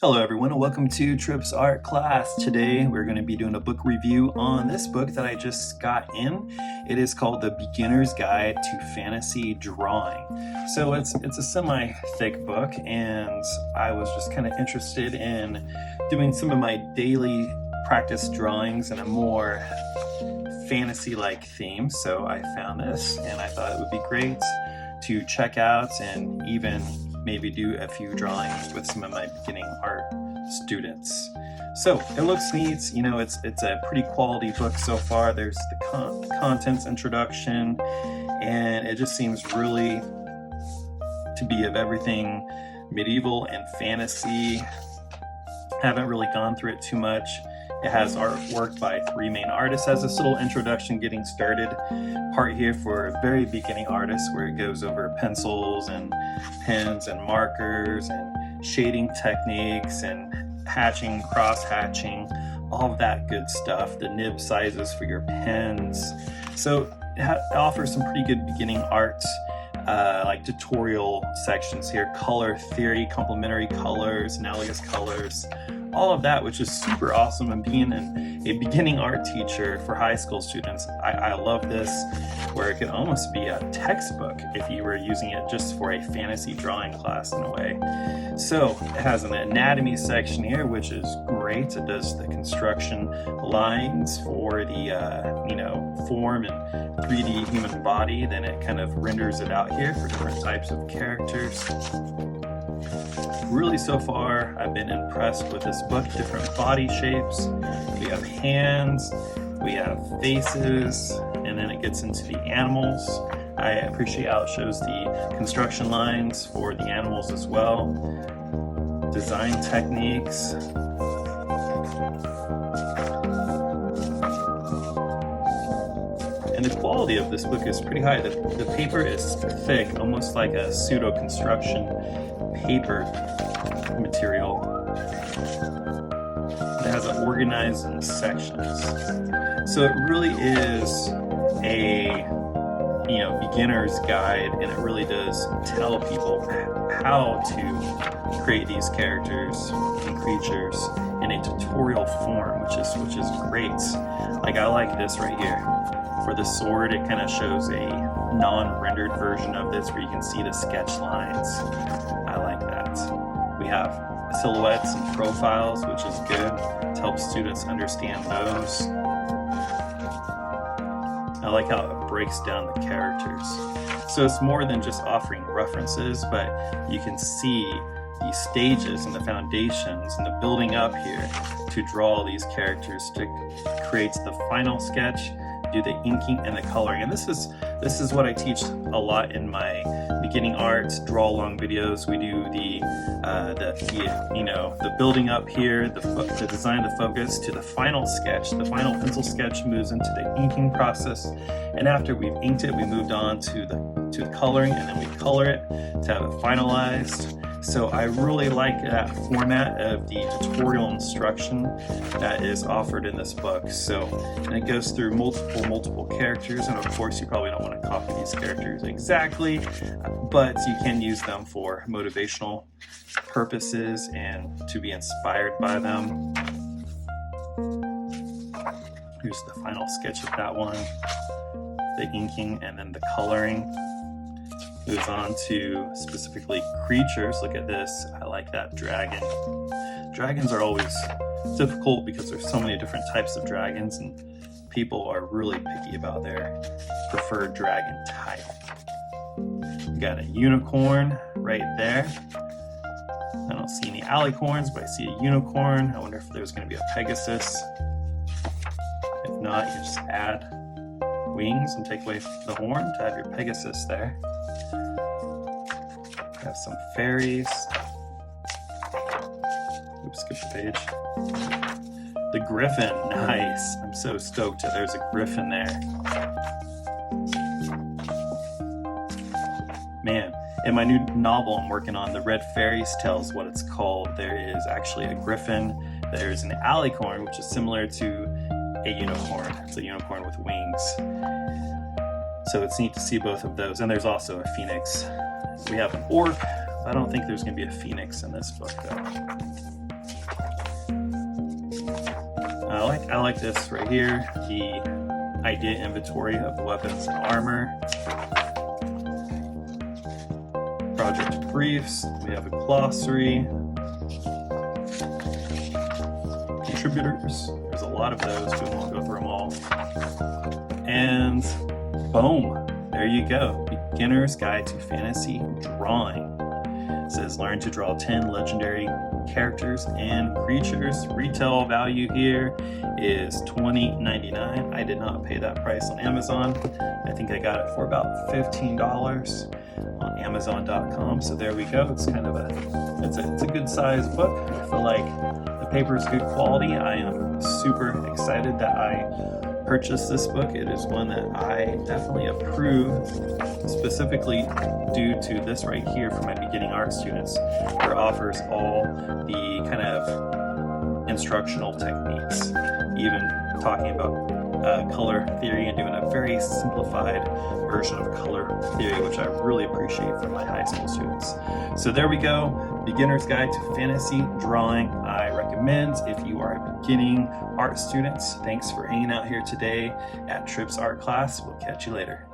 Hello everyone and welcome to Tripp's Art Class. Today we're going to be doing a book review on this book that I just got in. It is called The Beginner's Guide to Fantasy Drawing. So it's a semi-thick book, and I was just kind of interested in doing some of my daily practice drawings in a more fantasy-like theme. So I found this and I thought it would be great to check out and even maybe do a few drawings with some of my beginning art students. So it looks neat. You know, it's a pretty quality book so far. There's the contents introduction, and it just seems really to be of everything medieval and fantasy. Haven't really gone through it too much. It has artwork by three main artists. Has this little introduction getting started part here for very beginning artists where it goes over pencils and pens and markers and shading techniques and hatching, cross hatching, all of that good stuff, the nib sizes for your pens. So it offers some pretty good beginning art, like tutorial sections here, color theory, complementary colors, analogous colors, all of that, which is super awesome. And being a beginning art teacher for high school students, I love this, where it could almost be a textbook if you were using it just for a fantasy drawing class in a way. So it has an anatomy section here, which is great. It does the construction lines for the form and 3D human body. Then it kind of renders it out here for different types of characters. Really, so far, I've been impressed with this book. Different body shapes. We have hands, we have faces, and then it gets into the animals. I appreciate how it shows the construction lines for the animals as well. Design techniques. And the quality of this book is pretty high. The paper is thick, almost like a pseudo construction paper material. It has it organized in sections. So it really is a beginner's guide, and it really does tell people how to create these characters and creatures in a tutorial form, which is great. Like, I like this right here. For the sword, it kind of shows a non-rendered version of this where you can see the sketch lines. I like that. We have silhouettes and profiles, which is good to help students understand those. I like how it breaks down the characters. So it's more than just offering references, but you can see the stages and the foundations and the building up here to draw these characters to create the final sketch, do the inking and the coloring. And this is what I teach a lot in my beginning art draw along videos. We do the building up here, the design, the focus, to the final sketch. The final pencil sketch moves into the inking process, and after we've inked it, we moved on to the coloring, and then we color it to have it finalized. So I really like that format of the tutorial instruction that is offered in this book. So, and it goes through multiple characters, and of course you probably don't want to copy these characters exactly, but you can use them for motivational purposes and to be inspired by them. Here's the final sketch of that one, the inking and then the coloring. Moves on to specifically creatures. Look at this. I like that dragon. Dragons are always difficult because there's so many different types of dragons, and people are really picky about their preferred dragon type. We got a unicorn right there. I don't see any alicorns, but I see a unicorn. I wonder if there's going to be a Pegasus. If not, you just add wings and take away the horn to have your Pegasus there. Have some fairies. Oops, skip the page. The griffin, nice. I'm so stoked that there's a griffin there. Man, in my new novel I'm working on, The Red Fairies Tales, what it's called, there is actually a griffin. There's an alicorn, which is similar to a unicorn. It's a unicorn with wings. So it's neat to see both of those. And there's also a phoenix. We have an orc. I don't think there's going to be a phoenix in this book, though. I like this right here, the idea inventory of the weapons and armor. Project briefs, we have a glossary. Contributors, there's a lot of those, we won't go through them all. And boom, there you go, Beginner's Guide to Fantasy Drawing. It says learn to draw 10 legendary characters and creatures. Retail value here is $20.99. I did not pay that price on Amazon. I think I got it for about $15 on Amazon.com. So there we go. It's kind of it's a good size book. I feel like the paper is good quality. I am super excited that I purchased this book. It is one that I definitely approve, specifically due to this right here for my beginning art students, where it offers all the kind of instructional techniques, even talking about color theory and doing a very simplified version of color theory, which I really appreciate from my high school students. So there we go, Beginner's Guide to Fantasy Drawing. I recommend if you are a beginning art student. Thanks for hanging out here today at Tripp's Art Class. We'll catch you later.